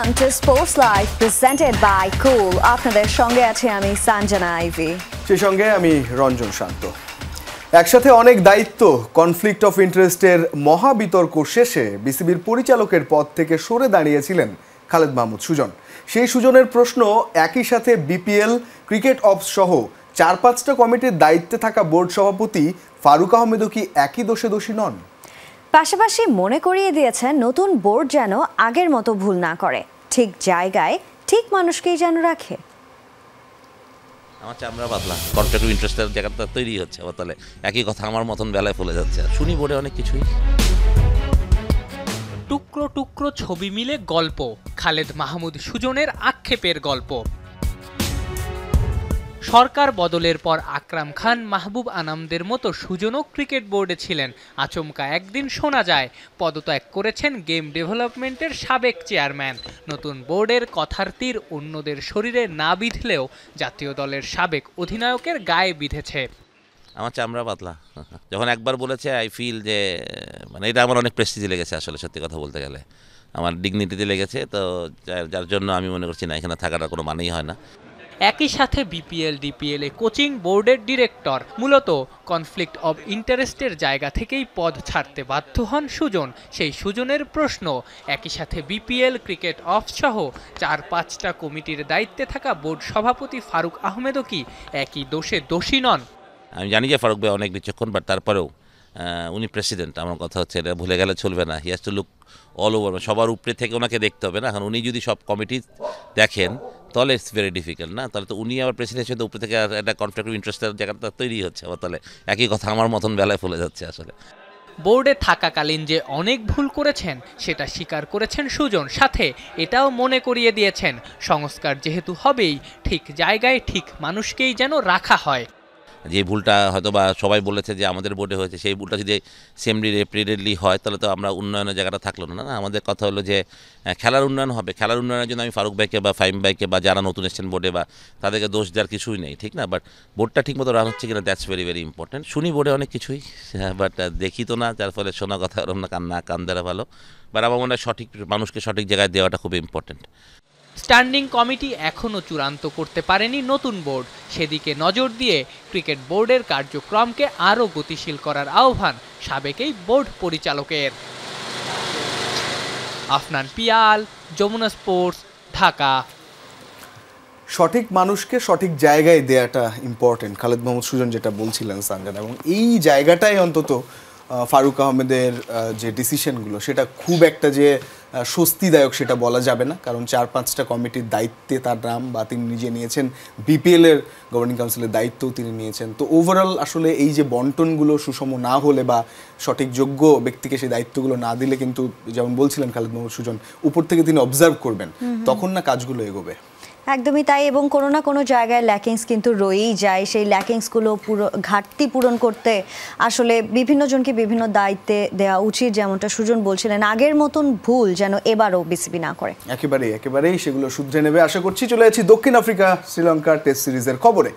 Welcome to Sports Live presented by Cool. আপনাদের সঙ্গে আছে আমি সঞ্জনা আইভি। সেই সঙ্গে আমি রঞ্জন শান্ত। একসাথে অনেক দায়িত্ব, কনফ্লিক্ট অফ ইন্টারেস্টের মহাবিতর্ক শেষে বিসিবির পরিচালকের পদ থেকে সরে দাঁড়িয়েছিলেন খালেদ মাহমুদ সুজন। সেই সুজনের প্রশ্ন, একই সাথে বিপিএল, ক্রিকেট অপস সহ 4-5টা কমিটির দায়িত্বে থাকা বোর্ড সভাপতি ফারুক আহমেদও কি একই দোষে দোষী নন? পাশাপাশি মনে করিয়ে দিয়েছেন নতুন বোর্ড যেন আগের মতো ভুল না করে, ঠিক জায়গায় ঠিক মানুষকেই যেন রাখে। আমার চামড়া পাতলা, কনফ্লিক্ট অফ ইন্টারেস্টের জায়গাটা তৈরি হচ্ছে, আবার তাহলে একই কথা আমার মতন বেলায় ফলে যাচ্ছে। শুনি বোর্ডে অনেক কিছুই। টুকরো টুকরো ছবি মিলে গল্প, খালেদ মাহমুদ সুজনের আক্ষেপের গল্প। সরকার বদলের পর আকরাম খান, মাহবুব আনামদের মতো সুজনও ক্রিকেট বোর্ডে ছিলেন। আচমকা একদিন শোনা যায় পদত্যাগ করেছেন গেম ডেভেলপমেন্টের সাবেক চেয়ারম্যান। নতুন বোর্ডের কথার তীর অন্যদের শরীরে না বিঁধলেও জাতীয় দলের সাবেক অধিনায়কের গায়ে বিঁধেছে। আমার চামড়া পাতলা, যখন একবার বলেছে আই ফিল যে মানে এটা আমার অনেক প্রেস্টিজে লেগেছে। আসলে সত্যি কথা বলতে গেলে আমার ডিগনিটিতে লেগেছে, তো যার জন্য আমি মনে করছি না এখানে থাকাটা কোনো মানেই হয় না। একই সাথে বিপিএল, ডিপিএল এ কোচিং বোর্ডের ডিরেক্টর। মূলত কনফ্লিক্ট অব ইন্টারেস্টের জায়গা থেকেই পদ ছাড়তে বাধ্য হন সুজন। সেই সুজনের প্রশ্ন, একই সাথে বিপিএল, ক্রিকেট অফস সহ 4-5টা কমিটির দায়িত্বে থাকা বোর্ড সভাপতি ফারুক আহমেদও কি একই দোষে দোষী নন? আমি জানি যে ফারুক ভাই অনেক বিচক্ষণ, বাট তারপরেও উনি প্রেসিডেন্ট। আমার কথা হচ্ছে এটা ভুলে গেলে চলবে না। He has to look all over, সবার উপরে থেকে ওনাকে দেখতে হবে না। এখন উনি যদি সব কমিটি দেখেন তাহলে ইটস ভেরি ডিফিকাল্ট না। তাহলে তো উনি আবার প্রেসিডেন্ট হিসেবে উপরে থেকে একটা কনফ্লিক্ট অফ ইন্টারেস্টের জায়গাটা তৈরি হচ্ছে, আবার তাহলে একই কথা আমার মতন বেলায় ফলে যাচ্ছে। আসলে বোর্ডে থাকাকালীন যে অনেক ভুল করেছেন সেটা স্বীকার করেছেন সুজন। সাথে এটাও মনে করিয়ে দিয়েছেন সংস্কার যেহেতু হবেই, ঠিক জায়গায় ঠিক মানুষকেই যেন রাখা হয়। যে ভুলটা হয়তো বা সবাই বলেছে যে আমাদের বোর্ডে হয়েছে, সেই ভুলটা যদি সেমলি রিপিটেডলি হয় তাহলে তো আমরা উন্নয়নের জায়গাটা থাকলো না। আমাদের কথা হলো যে খেলার উন্নয়ন হবে। খেলার উন্নয়নের জন্য আমি ফারুক ভাইকে বা ফাহিম ভাইকে বা যারা নতুন এসছেন বোর্ডে বা তাদেরকে দোষ দেওয়ার কিছুই নেই, ঠিক না? বাট বোর্ডটা ঠিকমতো রান হচ্ছে কিনা, দ্যাটস ভেরি ভেরি ইম্পর্টেন্ট। শুনি বোর্ডে অনেক কিছুই, বাট দেখি তো না, যার ফলে শোনা কথা ওরম না কান দেওয়া ভালো। বাট আমার মনে হয় সঠিক মানুষকে সঠিক জায়গায় দেওয়াটা খুব ইম্পর্টেন্ট। স্ট্যান্ডিং কমিটি এখনও চূড়ান্ত করতে পারেনি নতুন বোর্ড। সেদিকে নজর দিয়ে ক্রিকেট বোর্ডের কার্যক্রমকে আরও গতিশীল করার আহ্বান সাবেক এই বোর্ড পরিচালকের। আফনান পিয়াল, যমুনা স্পোর্টস, ঢাকা। সঠিক মানুষকে সঠিক জায়গায় দেওয়াটা ইম্পর্টেন্ট, খালেদ মাহমুদ সুজন যেটা বলছিলেন সঞ্জনা, এবং এই জায়গাটাই অন্তত ফারুক আহমেদের যে ডিসিশনগুলো সেটা খুব একটা যে স্বস্তিদায়ক সেটা বলা যাবে না। কারণ 4-5টা কমিটির দায়িত্বে তার নাম বা তিনি নিজে নিয়েছেন, বিপিএলের গভর্নিং কাউন্সিলের দায়িত্বও তিনি নিয়েছেন। তো ওভারঅল আসলে এই যে বন্টনগুলো সুষম না হলে বা সঠিক যোগ্য ব্যক্তিকে সেই দায়িত্বগুলো না দিলে কিন্তু, যেমন বলছিলেন খালেদ মাহমুদ সুজন, উপর থেকে তিনি অবজার্ভ করবেন, তখন না কাজগুলো এগোবে। একদমই তাই, এবং কোনো না কোনো জায়গায় ল্যাকিংস কিন্তু রয়েই যায়। সেই ল্যাকিংসগুলো ঘাটতি পূরণ করতে আসলে বিভিন্ন জনকে বিভিন্ন দায়িত্বে দেওয়া উচিত, যেমনটা সুজন বলছিলেন। আগের মতন ভুল যেন এবারও বিসিবি না করে। একেবারেই সেগুলো শুধরে নেবে আশা করছি। চলে যাচ্ছি দক্ষিণ আফ্রিকা শ্রীলঙ্কার টেস্ট সিরিজের খবরে।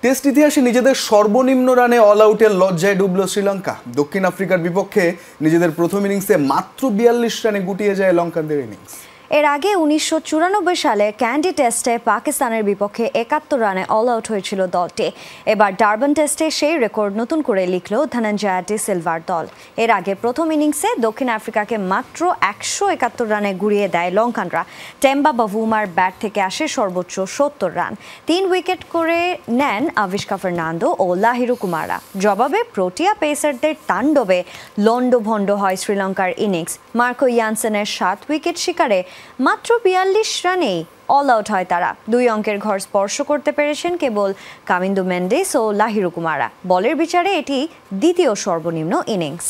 টেস্ট ইতিহাসে নিজেদের সর্বনিম্ন রানে অল আউটের লজ্জায় ডুবল শ্রীলঙ্কা। দক্ষিণ আফ্রিকার বিপক্ষে নিজেদের প্রথম ইনিংসে মাত্র 42 রানে গুটিয়ে যায় লঙ্কানদের ইনিংস। এর আগে 1994 সালে ক্যান্ডি টেস্টে পাকিস্তানের বিপক্ষে 71 রানে অল আউট হয়েছিল দলটি। এবার ডারবান টেস্টে সেই রেকর্ড নতুন করে লিখল ধনঞ্জয় ডি সিলভার দল। এর আগে প্রথম ইনিংসে দক্ষিণ আফ্রিকাকে মাত্র 171 রানে গুড়িয়ে দেয় লঙ্কানরা। টেম্বা বাভুমার ব্যাট থেকে আসে সর্বোচ্চ 70 রান। 3 উইকেট করে নেন আভিষ্কা ফার্নান্দো ও লাহিরু কুমারা। জবাবে প্রোটিয়া পেসারদের তাণ্ডবে লন্ডভন্ড হয় শ্রীলঙ্কার ইনিংস। মার্কো ইয়ানসেনের 7 উইকেট শিকারে মাত্র 42 রানেই অল আউট হয় তারা। 2 অঙ্কের ঘর স্পর্শ করতে পেরেছেন কেবল কামিন্দু মেন্ডিস ও লাহিরু কুমারা। বলের বিচারে এটি দ্বিতীয় সর্বনিম্ন ইনিংস।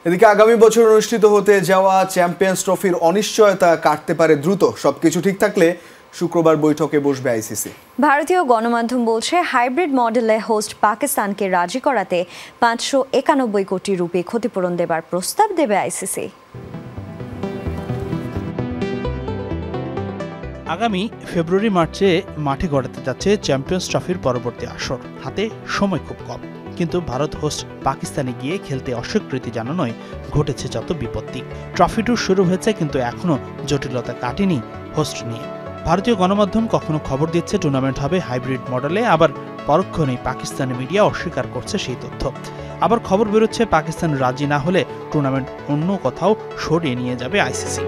এদিকে আগামী বছর অনুষ্ঠিত হতে যাওয়া চ্যাম্পিয়ন্স ট্রফির অনিশ্চয়তা কাটতে পারে দ্রুত। সবকিছু ঠিক থাকলে শুক্রবার বৈঠকে বসবে আইসিসি। ভারতীয় গণমাধ্যম বলছে হাইব্রিড মডেলে হোস্ট পাকিস্তানকে রাজি করাতে 591 কোটি রুপি ক্ষতিপূরণ দেবার প্রস্তাব দেবে আইসিসি। আগামী ফেব্রুয়ারি মার্চে মাঠে গড়াতে যাচ্ছে চ্যাম্পিয়ন্স ট্রফির পরবর্তী আসর। হাতে সময় খুব কম, কিন্তু ভারত হোস্ট পাকিস্তানে গিয়ে খেলতে অস্বীকৃতি জানানোয় ঘটেছে যত বিপত্তি। ট্রফি ট্যুর শুরু হয়েছে, কিন্তু এখনও জটিলতা কাটেনি হোস্ট নিয়ে। ভারতীয় গণমাধ্যম কখনো খবর দিচ্ছে টুর্নামেন্ট হবে হাইব্রিড মডেলে, আবার পরক্ষণেই পাকিস্তানি মিডিয়া অস্বীকার করছে সেই তথ্য। আবার খবর বেরোচ্ছে পাকিস্তান রাজি না হলে টুর্নামেন্ট অন্য কোথাও সরিয়ে নিয়ে যাবে আইসিসি।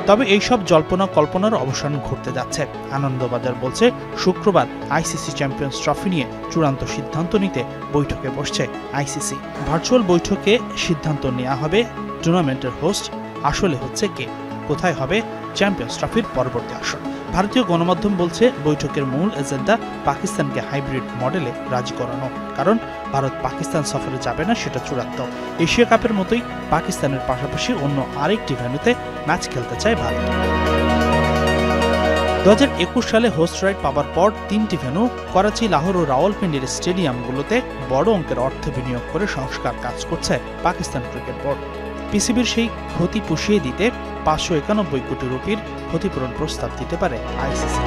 তবে এইসব জল্পনা কল্পনার অবসান ঘটতে যাচ্ছে। আনন্দবাজার বলছে শুক্রবার আইসিসি চ্যাম্পিয়ন্স ট্রফি নিয়ে চূড়ান্ত সিদ্ধান্ত নিতে বৈঠকে বসছে আইসিসি। ভার্চুয়াল বৈঠকে সিদ্ধান্ত নেওয়া হবে টুর্নামেন্টের হোস্ট আসলে হচ্ছে কে, কোথায় হবে চ্যাম্পিয়ন্স ট্রফির পরবর্তী আসর। ভারতীয় গণমাধ্যম বলছে বৈঠকের মূল এজেন্ডা পাকিস্তানকে হাইব্রিড মডেলে রাজি করানো, কারণ ভারত পাকিস্তান সফরে যাবে না সেটা চূড়ান্ত। এশিয়া কাপের মতোই পাকিস্তানের পাশাপাশি অন্য আরেকটি ভেন্যুতে ম্যাচ খেলতে চায় ভারত। 2021 সালে হোস্ট রাইট পাবার পর 3টি ভেন্যু করাচি, লাহোর ও রাওয়ালপিন্ডির স্টেডিয়ামগুলোতে বড় অঙ্কের অর্থ বিনিয়োগ করে সংস্কার কাজ করছে পাকিস্তান ক্রিকেট বোর্ড। পিসিবির সেই ক্ষতি পুষিয়ে দিতে 591 কোটি রুপির ক্ষতিপূরণ প্রস্তাব দিতে পারে আইসিসি।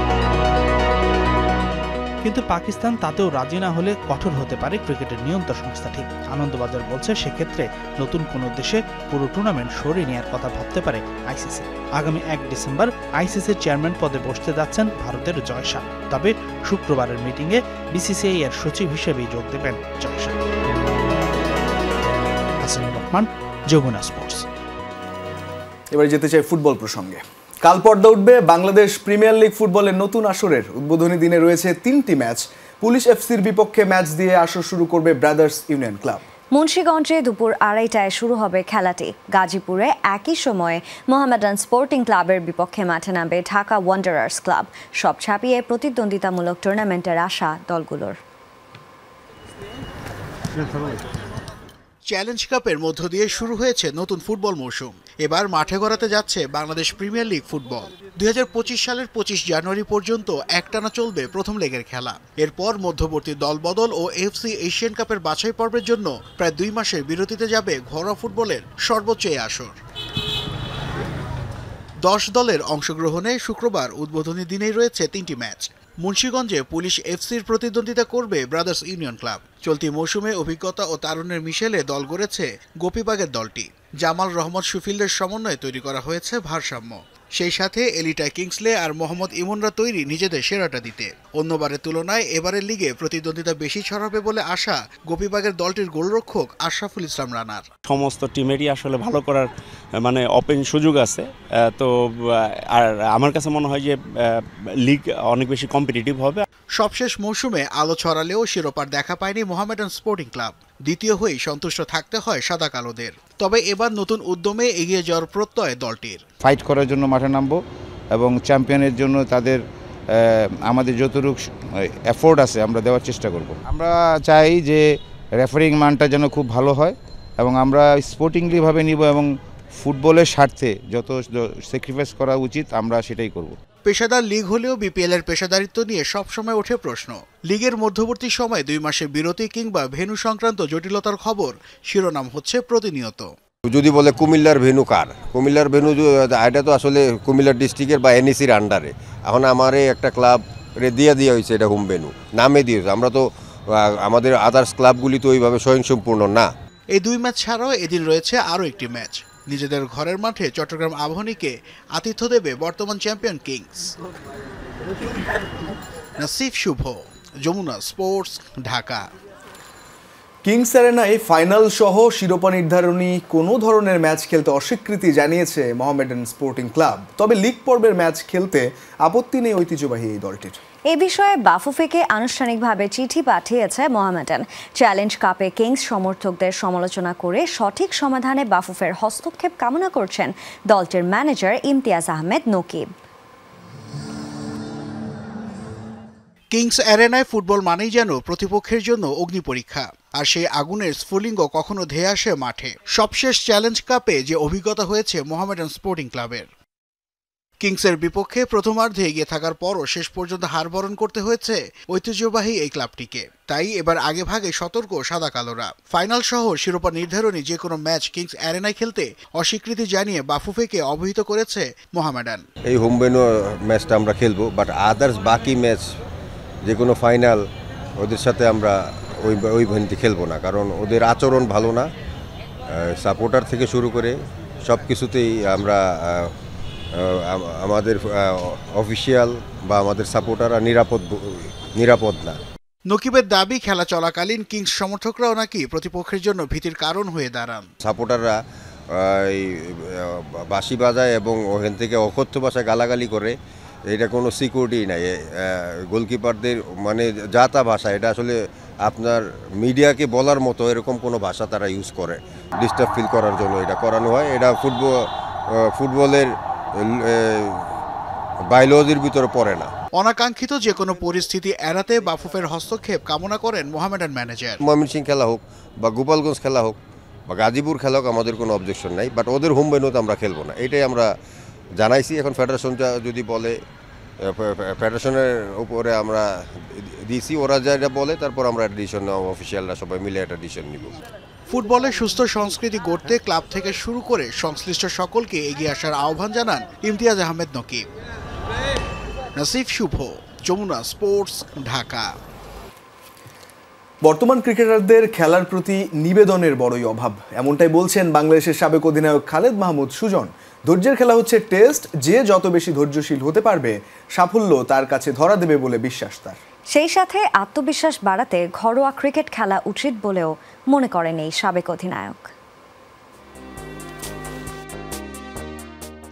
কিন্তু পাকিস্তান তাতেও রাজি না হলে কঠোর হতে পারে ক্রিকেটের নিয়ন্ত্রণ সংস্থাটি। আনন্দবাজার বলছে সেক্ষেত্রে নতুন কোনো দেশে পুরো টুর্নামেন্ট সরিয়ে নেওয়ার কথা ভাবতে পারে আইসিসি। আগামী 1 ডিসেম্বর আইসিসির চেয়ারম্যান পদে বসতে যাচ্ছেন ভারতের জয় শাহ। তবে শুক্রবারের মিটিংয়ে বিসিসিআই এর সচিব হিসেবেই যোগ দেবেন জয় শাহ। হাসানুর রহমান, যমুনা স্পোর্টস। এবারে যেতে চাই ফুটবল প্রসঙ্গে। কাল পর্দা উঠবে বাংলাদেশ প্রিমিয়ার লিগ ফুটবলের নতুন আসরের। উদ্বোধনী দিনে রয়েছে 3টি ম্যাচ। পুলিশ এফসির বিপক্ষে ম্যাচ দিয়ে আসর শুরু করবে ব্রাদার্স ইউনিয়ন ক্লাব। মুন্সিগঞ্জে দুপুর 2:30টায় শুরু হবে খেলাটি। গাজীপুরে একই সময়ে মোহামেডান স্পোর্টিং ক্লাবের বিপক্ষে মাঠে নামবে ঢাকা ওয়ান্ডারার্স ক্লাব। সব ছাপিয়ে প্রতিদ্বন্দ্বিতামূলক টুর্নামেন্টের আশা দলগুলোর। চ্যালেঞ্জ কাপের মধ্য দিয়ে শুরু হয়েছে নতুন ফুটবল মৌসুম। এবার মাঠে গড়াতে যাচ্ছে বাংলাদেশ প্রিমিয়ার লিগ ফুটবল। 2025 সালের 25 জানুয়ারি পর্যন্ত একটানা চলবে প্রথম লেগের খেলা। এরপর মধ্যবর্তী দলবদল ও এফসি এশিয়ান কাপের বাছাই পর্বের জন্য প্রায় 2 মাসের বিরতিতে যাবে ঘরোয়া ফুটবলের সর্বোচ্চ এই আসর। 10 দলের অংশগ্রহণে শুক্রবার উদ্বোধনী দিনেই রয়েছে 3টি ম্যাচ। মুন্সিগঞ্জে পুলিশ এফসির প্রতিদ্বন্দ্বিতা করবে ব্রাদার্স ইউনিয়ন ক্লাব। চলতি মৌসুমে অভিজ্ঞতা ও তারুণ্যের মিশেলে দল গড়েছে গোপীবাগের দলটি। জামাল রহমত সুফিলদের সমন্বয়ে তৈরি করা হয়েছে ভারসাম্য। সেই সাথে এলিটাই কিংসলে আর মোহাম্মদ ইমনরা তৈরি নিজেদের সেরাটা দিতে। অন্যবারের তুলনায় এবারের লিগে প্রতিদ্বন্দ্বিতা বেশি ছড়াবে বলে আশা গোপীবাগের দলটির গোলরক্ষক আশরাফুল ইসলাম রানার। সমস্ত টিমেরই আসলে ভালো করার ওপেন সুযোগ আছে। তো আর আমার কাছে মনে হয় যে লিগ অনেক বেশি কম্পিটিটিভ হবে। সবশেষ মৌসুমে আলো ছড়ালেও শিরোপার দেখা পায়নি মোহামেডান স্পোর্টিং ক্লাব। দ্বিতীয় হয়েই সন্তুষ্ট থাকতে হয় সাদা কালোদের। তবে এবার নতুন উদ্যমে এগিয়ে যাওয়ার প্রত্যয় দলটির। ফাইট করার জন্য মাঠে নামবো এবং চ্যাম্পিয়নের জন্য তাদের আমাদের যতটুকু এফোর্ট আছে আমরা দেওয়ার চেষ্টা করব। আমরা চাই যে রেফারিং মানটা যেন খুব ভালো হয় এবং আমরা স্পোর্টিংলিভাবে নিব এবং ফুটবলের স্বার্থে যত স্যাক্রিফাইস করা উচিত আমরা সেটাই করব। পেশাদার লিগ হলেও বিপিএল এর পেশাদারিত্ব নিয়ে সবসময় ওঠে প্রশ্ন। লিগের মধ্যবর্তী সময় 2 মাসের বিরতি কিংবা ভেন্যু সংক্রান্ত জটিলতার খবর শিরোনাম হচ্ছে প্রতিনিয়ত। যদি বলে কুমিল্লার ভেন্যু কার, কুমিল্লার ভেন্যু এটা তো আসলে কুমিল্লা ডিস্ট্রিক্টের বা এনএসির আন্ডারে। এখন আমার একটা ক্লাব দিয়ে হয়েছে এটা হোম ভেন্যু নামে দিয়েছে। আমরা তো আমাদের আদার্স ক্লাবগুলি তো ওইভাবে স্বয়ংসম্পূর্ণ না। এই 2 ম্যাচ ছাড়াও এদিন রয়েছে আরও একটি ম্যাচ। নিজেদের ঘরের মাঠে চট্টগ্রাম আবাহনীকে আতিথ্য দেবে বর্তমান champion Kings. Nasif Shuvo, Jamuna sports, Dhaka. Kings অ্যারেনায় ফাইনাল সহ শিরোপা নির্ধারণী কোনো ধরনের ম্যাচ খেলতে অস্বীকৃতি জানিয়েছে মোহামেডান স্পোর্টিং ক্লাব। তবে লিগ পর্বের ম্যাচ খেলতে আপত্তি নেই ঐতিহ্যবাহী এই দলটির। এ বিষয়ে বাফুফেকে আনুষ্ঠানিকভাবে চিঠি পাঠিয়েছে মোহামেডান। চ্যালেঞ্জ কাপে কিংস সমর্থকদের সমালোচনা করে সঠিক সমাধানে বাফুফের হস্তক্ষেপ কামনা করছেন দলটির ম্যানেজার ইমতিয়াজ আহমেদ নকিব। কিংস অ্যারেনায় ফুটবল মানেই যেন প্রতিপক্ষের জন্য অগ্নি পরীক্ষা, আর সেই আগুনের স্ফুলিঙ্গ কখনো ধেয়ে আসে মাঠে। সবশেষ চ্যালেঞ্জ কাপে যে অভিজ্ঞতা হয়েছে মোহামেডান স্পোর্টিং ক্লাবের। কিংসের বিপক্ষে প্রথমার্ধে এগিয়ে থাকার পরও শেষ পর্যন্ত হার বরণ করতে হয়েছে ঐতিহ্যবাহী এই ক্লাবটিকে। তাই এবার আগে ভাগে সতর্ক সাদা কালোরা। ফাইনাল সহ শিরোপা নির্ধারণী যে কোনো ম্যাচ কিংস অ্যারেনায় খেলতে অস্বীকৃতি জানিয়ে বাফুফেকে অবহিত করেছে মোহামেডান। এই হোম ভেন্যু ম্যাচটা আমরা খেলবো, বাট আদার্স বাকি ম্যাচ যে কোনো ফাইনাল ওদের সাথে আমরা ওই ভেন্যুতে খেলবো না, কারণ ওদের আচরণ ভালো না। সাপোর্টার থেকে শুরু করে সব কিছুতেই আমরা আমাদের অফিসিয়াল বা আমাদের সাপোর্টাররা নিরাপদ না। নকিবের দাবি, খেলা চলাকালীন কিংস সমর্থকরাও নাকি প্রতিপক্ষের জন্য ভীতির কারণ হয়ে দাঁড়ান। সাপোর্টাররা বাঁশি বাজায় এবং ওখান থেকে অকথ্য ভাষায় গালাগালি করে, এটা কোনো সিকিউরিটি নাই। গোলকিপারদের মানে যা তা ভাষা, এটা আসলে আপনার মিডিয়াকে বলার মতো এরকম কোনো ভাষা তারা ইউজ করে ডিস্টার্ব ফিল করার জন্য এটা করানো হয়। এটা ফুটবলের বায়োলজির ভিতরে পড়ে না। অনাকাঙ্ক্ষিত যে কোনো পরিস্থিতি এড়াতে বাফুফের হস্তক্ষেপ কামনা করেন মোহামেডান ম্যানেজার। ময়মনসিংহ খেলা হোক বা গোপালগঞ্জ খেলা হোক বা গাজীপুর খেলা হোক, আমাদের কোনো অবজেকশন নাই, বাট ওদের হোম ভেন্যুতে আমরা খেলবো না, এটাই আমরা জানাইছি। এখন ফেডারেশনটা যদি বলে, ফেডারেশনের উপরে আমরা দিয়েছি, ওরা যেটা বলে তারপর আমরা ডিসিশন নেব, অফিসিয়ালরা সবাই মিলে একটা ডিসিশন নিব। ফুটবলের সুস্থ সংস্কৃতি গড়তে ক্লাব থেকে শুরু করে সংশ্লিষ্ট সকলকে এগিয়ে আসার আহ্বান জানান ইমতিয়াজ আহমেদ নকিব। নাসিফ শুভ, যমুনা স্পোর্টস, ঢাকা। বর্তমান ক্রিকেটারদের খেলার প্রতি নিবেদনের বড়ই অভাব, এমনটাই বলছেন বাংলাদেশের সাবেক অধিনায়ক খালেদ মাহমুদ সুজন। ধৈর্যের খেলা হচ্ছে টেস্ট, যে যত বেশি ধৈর্যশীল হতে পারবে সাফল্য তার কাছে ধরা দেবে বলে বিশ্বাস তার। সেই সাথে আত্মবিশ্বাস বাড়াতে ঘরোয়া ক্রিকেট খেলা উচিত বলেও মনে করেন এই সাবেক অধিনায়ক।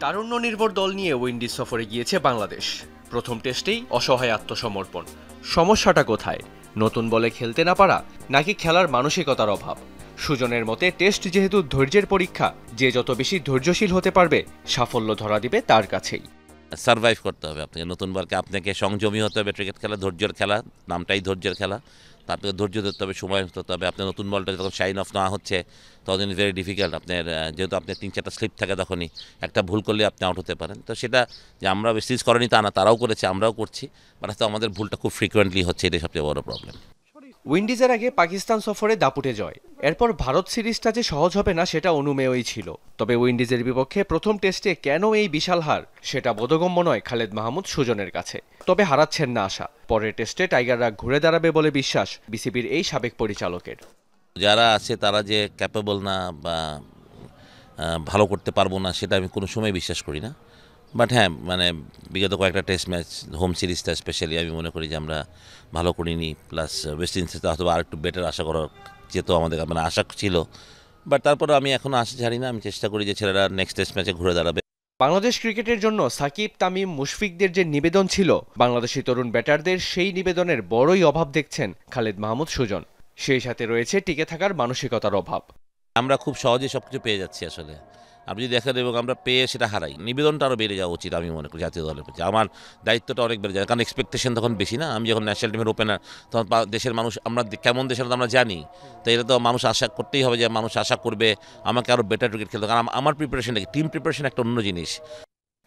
তারুণ্য নির্ভর দল নিয়ে উইন্ডিজ সফরে গিয়েছে বাংলাদেশ। প্রথম টেস্টেই অসহায় আত্মসমর্পণ। সমস্যাটা কোথায়? নতুন বলে খেলতে না পারা নাকি খেলার মানসিকতার অভাব? সুজনের মতে টেস্ট যেহেতু ধৈর্যের পরীক্ষা, যে যত বেশি ধৈর্যশীল হতে পারবে সাফল্য ধরা দিবে তার কাছেই। সারভাইভ করতে হবে আপনাকে, নতুন বলকে আপনাকে সংযমী হতে হবে। ক্রিকেট খেলা ধৈর্যের খেলা, নামটাই ধৈর্যের খেলা। আপনাকে ধৈর্য ধরতে হবে, সময় হতে হবে। আপনার নতুন বলটা যখন শাইন অফ না হচ্ছে ততদিন ভেরি ডিফিকাল্ট। আপনার যেহেতু আপনার 3-4টা স্লিপ থাকে, তখনই একটা ভুল করলে আপনি আউট হতে পারেন। তো সেটা যে আমরা সিরিজ করেনি তা না, তারাও করেছে, আমরাও করছি, বাট হয়তো আমাদের ভুলটা খুব ফ্রিকোয়েন্টলি হচ্ছে, এটাই সবচেয়ে বড় প্রবলেম। উইন্ডিজের আগে পাকিস্তান সফরে দাপুটে জয়, এরপর ভারত সিরিজটা যে সহজ হবে না সেটা অনুমেয়ই ছিল। তবে উইন্ডিজের বিপক্ষে প্রথম টেস্টে কেন এই বিশাল হার সেটা বোধগম্য নয় খালেদ মাহমুদ সুজনের কাছে। তবে হারাচ্ছেন না আশা, পরের টেস্টে টাইগাররা ঘুরে দাঁড়াবে বলে বিশ্বাস বিসিবির এই সাবেক পরিচালকের। যারা আছে তারা যে ক্যাপেবল না বা ভালো করতে পারবো না সেটা আমি কোনো সময় বিশ্বাস করি না। বাট হ্যাঁ, মানে বিগত কয়েকটা টেস্ট ম্যাচ, হোম সিরিজটা স্পেশালি আমি মনে করি যে আমরা ভালো করিনি। প্লাস ওয়েস্ট ইন্ডিজে হয়তো আর একটু বেটার আশা করার যেহেতু আমাদের মানে আশা ছিল। বাট তারপরে আমি এখনও আশা ছাড়ি না, আমি চেষ্টা করি যে ছেলেরা নেক্সট টেস্ট ম্যাচে ঘুরে দাঁড়াবে। বাংলাদেশ ক্রিকেটের জন্য সাকিব, তামিম, মুশফিকদের যে নিবেদন ছিল, বাংলাদেশি তরুণ ব্যাটারদের সেই নিবেদনের বড়ই অভাব দেখছেন খালেদ মাহমুদ সুজন। সেই সাথে রয়েছে টিকে থাকার মানসিকতার অভাব। আমরা খুব সহজে সব কিছু পেয়ে যাচ্ছি আসলে। আপনি যদি দেখেন এবং আমরা পেয়ে সেটা হারাই, নিবেদনটা আরও বেড়ে যাওয়া উচিত আমি মনে করি জাতীয় দলের প্রতি। আমার দায়িত্বটা অনেক বেড়ে যায়, কারণ এক্সপেকটেশন তখন বেশি না। আমি যখন ন্যাশনাল টিমের ওপেনার, তখন দেশের মানুষ, আমরা কেমন দেশের তো আমরা জানি, তো এটা তো মানুষ আশা করতেই হবে যে মানুষ আশা করবে আমাকে আরও বেটার ক্রিকেট খেলতে। কারণ আমার প্রিপারেশনটা, টিম প্রিপারেশন একটা অন্য জিনিস।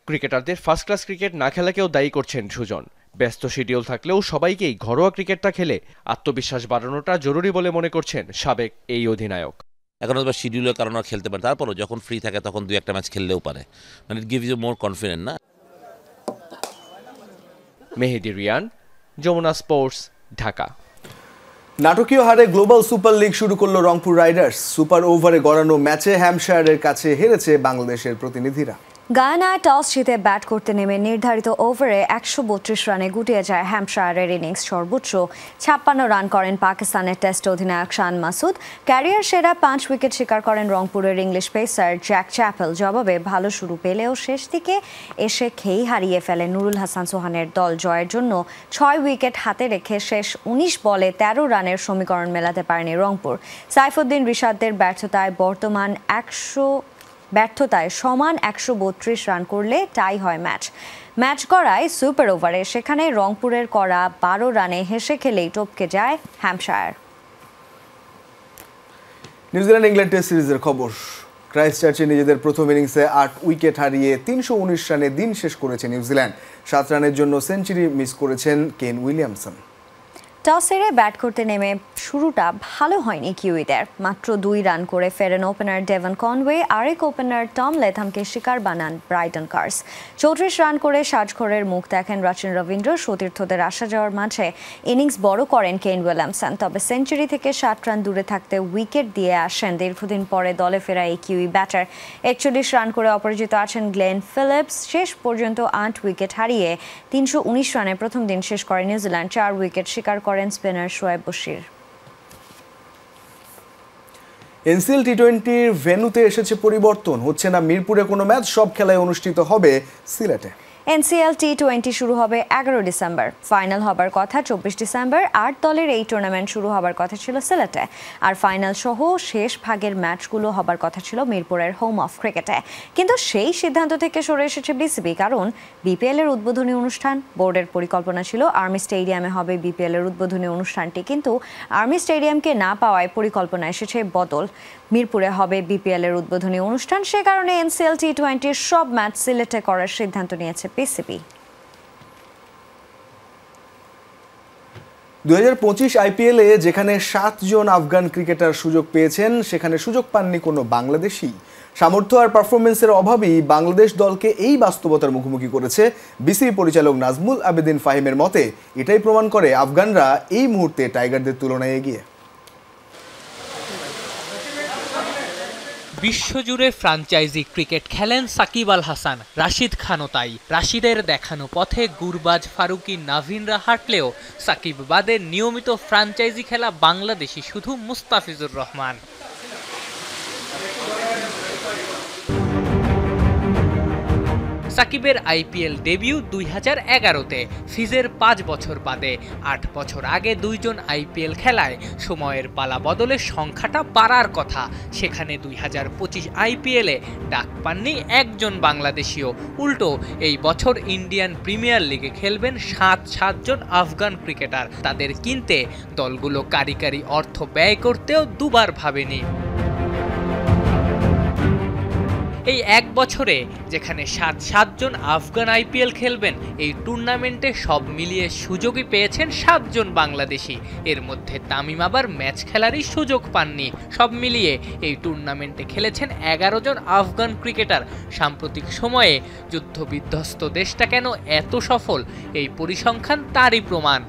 ক্রিকেটারদের ফার্স্ট ক্লাস ক্রিকেট না খেলাকেও দায়ী করছেন সুজন। ব্যস্ত শিডিউল থাকলেও সবাইকেই ঘরোয়া ক্রিকেটটা খেলে আত্মবিশ্বাস বাড়ানোটা জরুরি বলে মনে করছেন সাবেক এই অধিনায়ক। এখন হয়তো শিডিউলের কারণে খেলতে পারে, তারপরও যখন ফ্রি থাকে তখন 2-1টা ম্যাচ খেললেও পারে। মানে it gives you more confident না। মেহেদি রিয়ান, যমুনা স্পোর্টস, ঢাকা। নাটকীয় হারে গ্লোবাল সুপার লিগ শুরু করলো রংপুর রাইডার্স। সুপার ওভারে গড়ানো ম্যাচে হ্যাম্পশায়ারের কাছে হেরেছে বাংলাদেশের প্রতিনিধিরা। গায়ানায় টস জিতে ব্যাট করতে নেমে নির্ধারিত ওভারে 132 রানে গুটিয়ে যায় হ্যাম্পশায়ারের ইনিংস। সর্বোচ্চ 56 রান করেন পাকিস্তানের টেস্ট অধিনায়ক শান মাসুদ। ক্যারিয়ার সেরা 5 উইকেট শিকার করেন রংপুরের ইংলিশ পেসার জ্যাক চ্যাপেল। জবাবে ভালো শুরু পেলেও শেষ দিকে এসে খেই হারিয়ে ফেলে নুরুল হাসান সোহানের দল। জয়ের জন্য 6 উইকেট হাতে রেখে শেষ 19 বলে 13 রানের সমীকরণ মেলাতে পারেনি রংপুর। সাইফুদ্দিন রিশাদদের ব্যর্থতায় সমান 132 রান করলে টাই হয় ম্যাচ গড়ায় সুপার ওভারে। সেখানে রংপুরের করা 12 রানে হেসে খেলেই টপকে যায় হ্যাম্পশায়ার। নিউজিল্যান্ড ইংল্যান্ড টেস্ট সিরিজের খবর। ক্রাইস্টচার্চে নিজেদের প্রথম ইনিংসে 8 উইকেট হারিয়ে 319 রানে দিন শেষ করেছে নিউজিল্যান্ড। 7 রানের জন্য সেঞ্চুরি মিস করেছেন কেন উইলিয়ামসন। টস হেরে ব্যাট করতে নেমে শুরুটা ভালো হয়নি কিউইদের। মাত্র 2 রান করে ফেরেন ওপেনার ডেভন কনওয়ে, আরেক ওপেনার টম লেথামকে শিকার বানান ব্রাইটন কার্স। 34 রান করে সাজঘরের মুখ দেখেন রচিন রবীন্দ্র। সতীর্থদের আসা যাওয়ার মাঝে ইনিংস বড় করেন কেন উইলিয়ামসন, তবে সেঞ্চুরি থেকে 7 রান দূরে থাকতে উইকেট দিয়ে আসেন দীর্ঘদিন পরে দলে ফেরা এই কিউই ব্যাটার। 41 রান করে অপরাজিত আছেন গ্লেন ফিলিপস। শেষ পর্যন্ত 8 উইকেট হারিয়ে 319 রানে প্রথম দিন শেষ করে নিউজিল্যান্ড। 4 উইকেট শিকার করেন স্পিনার শোয়েব বশির। এনসিএল টি20-র ভেন্যুতে এসেছে পরিবর্তন। হচ্ছে না মিরপুরে কোনো ম্যাচ, সব খেলায় অনুষ্ঠিত হবে সিলেটে। এনসিএল টি20 শুরু হবে 11 ডিসেম্বর, ফাইনাল হবার কথা 24 ডিসেম্বর। 8 দলের এই টুর্নামেন্ট শুরু হবার কথা ছিল সিলেটে, আর ফাইনাল সহ শেষ ভাগের ম্যাচগুলো হবার কথা ছিল মিরপুরের হোম অফ ক্রিকেটে। কিন্তু সেই সিদ্ধান্ত থেকে সরে এসেছে বিসিবি, কারণ বিপিএল এর উদ্বোধনী অনুষ্ঠান। বোর্ডের পরিকল্পনা ছিল আর্মি স্টেডিয়ামে হবে বিপিএল এর উদ্বোধনী অনুষ্ঠানটি, কিন্তু আর্মি স্টেডিয়ামকে না পাওয়ায় পরিকল্পনা এসেছে বদল। মিরপুরে হবে বিপিএল এর উদ্বোধনী অনুষ্ঠান, সে কারণে এনসিএল টি20-র সব ম্যাচ সিলেটে করার সিদ্ধান্ত নিয়েছে বিসিবি। 2025 আইপিএলে যেখানে 7 জন আফগান ক্রিকেটার সুযোগ পেয়েছেন, সেখানে সুযোগ পাননি কোনো বাংলাদেশি। সামর্থ্য আর পারফরমেন্সের অভাবেই বাংলাদেশ দলকে এই বাস্তবতার মুখোমুখি করেছে বিসিবি পরিচালক নাজমুল আবেদিন ফাহিমের মতে। এটাই প্রমাণ করে আফগানরা এই মুহূর্তে টাইগারদের তুলনায় এগিয়ে। বিশ্বজুড়ে ফ্র্যাঞ্চাইজি ক্রিকেট খেলেন সাকিব আল হাসান, রাশিদ খানও তাই। রাশিদের দেখানো পথে গুরবাজ, ফারুকি, নাভিনরা হাঁটলেও সাকিব বাদে নিয়মিত ফ্র্যাঞ্চাইজি খেলা বাংলাদেশি শুধু মুস্তাফিজুর রহমান। সাকিবের আইপিএল ডেবিউ 2011-তে, ফিজের 5 বছর বাদে। 8 বছর আগে 2 জন আইপিএল খেলায় সময়ের পালা বদলের সংখ্যাটা বাড়ার কথা। সেখানে 2025 আইপিএলে ডাক পাননি একজন বাংলাদেশীয়। উল্টো এই বছর ইন্ডিয়ান প্রিমিয়ার লিগে খেলবেন 7 জন আফগান ক্রিকেটার। তাদের কিনতে দলগুলো কারিগরি অর্থ ব্যয় করতেও দুবার ভাবেনি। এই 1 বছরে যেখানে 7 জন আফগান আইপিএল খেলবেন, এই টুর্নামেন্টে সব মিলিয়ে সুযোগই পেয়েছেন 7 জন বাংলাদেশি। এর মধ্যে তামিম আবার ম্যাচ খেলারই সুযোগ পাননি। সব মিলিয়ে এই টুর্নামেন্টে খেলেছেন 11 জন আফগান ক্রিকেটার। সাম্প্রতিক সময়ে যুদ্ধবিধ্বস্ত দেশটা কেন এত সফল, এই পরিসংখ্যান তারই প্রমাণ।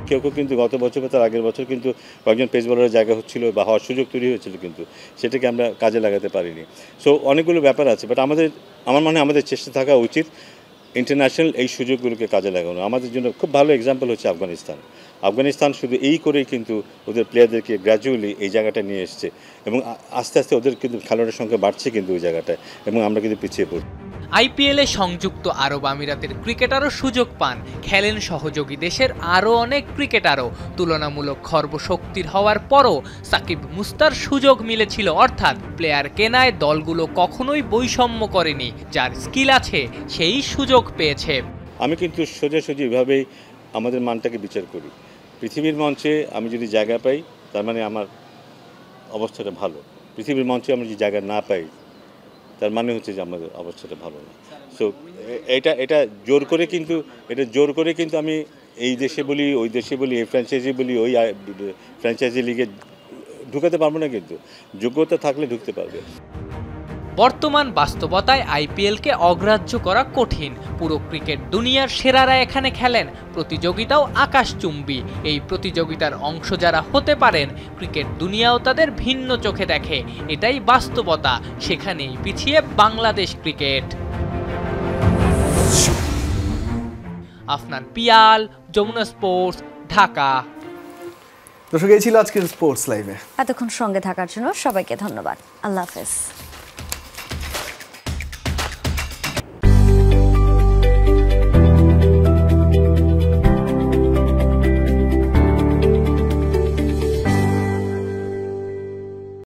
কেউ কেউ কিন্তু গত বছর বা তার আগের বছর কিন্তু কয়েকজন পেস বোলারের জায়গা হচ্ছিল বা হওয়ার সুযোগ তৈরি হয়েছিল, কিন্তু সেটাকে আমরা কাজে লাগাতে পারিনি। সো অনেকগুলো ব্যাপার আছে, বাট আমার মনে হয় আমাদের চেষ্টা থাকা উচিত ইন্টারন্যাশনাল এই সুযোগগুলোকে কাজে লাগানো। আমাদের জন্য খুব ভালো এক্সাম্পল হচ্ছে আফগানিস্তান শুধু এই করেই কিন্তু ওদের প্লেয়ারদেরকে গ্র্যাজুয়ালি এই জায়গাটা নিয়ে এসছে, এবং আস্তে আস্তে ওদের কিন্তু খেলোয়াড়ের সংখ্যা বাড়ছে কিন্তু ওই জায়গাটায়, এবং আমরা কিন্তু পিছিয়ে পড়ি। আইপিএলে সংযুক্ত আরব আমিরাতের ক্রিকেটারও সুযোগ পান, খেলেন সহযোগী দেশের আরও অনেক ক্রিকেটারও। তুলনামূলক খর্বশক্তির হওয়ার পরও সাকিব মুস্তার সুযোগ মিলেছিল, অর্থাৎ প্লেয়ার কেনায় দলগুলো কখনোই বৈষম্য করেনি। যার স্কিল আছে সেই সুযোগ পেয়েছে। আমি কিন্তু সোজাসুজি এভাবেই আমাদের মানটাকে বিচার করি। পৃথিবীর মঞ্চে আমি যদি জায়গা পাই, তার মানে আমার অবস্থাটা ভালো। পৃথিবীর মঞ্চে আমি যদি জায়গা না পাই, তার মানে হচ্ছে যে আমাদের অবস্থাটা ভালো না। সো এটা জোর করে কিন্তু আমি এই দেশে বলি, ওই দেশে বলি, এই ফ্র্যাঞ্চাইজি বলি, ওই ফ্র্যাঞ্চাইজি লিগে ঢুকাতে পারবো না, কিন্তু যোগ্যতা থাকলে ঢুকতে পারবে। বর্তমান বাস্তবতায় আইপিএলকে অগ্রাহ্য করা কঠিন। পুরো ক্রিকেট দুনিয়ার সেরারা এখানে খেলেন, প্রতিযোগিতাও আকাশচুম্বী। এই প্রতিযোগিতার অংশ যারা হতে পারেন, ক্রিকেট দুনিয়াও তাদের ভিন্ন চোখে দেখে। এটাই বাস্তবতা, সেখানেই পিছিয়ে বাংলাদেশ ক্রিকেট। আফনান পিয়াল, যমুনা স্পোর্টস, ঢাকা। দর্শক, এই ছিল আজকের স্পোর্টস লাইভে। এতক্ষণ সঙ্গে থাকার জন্য সবাইকে ধন্যবাদ। আল্লাহ হাফেজ।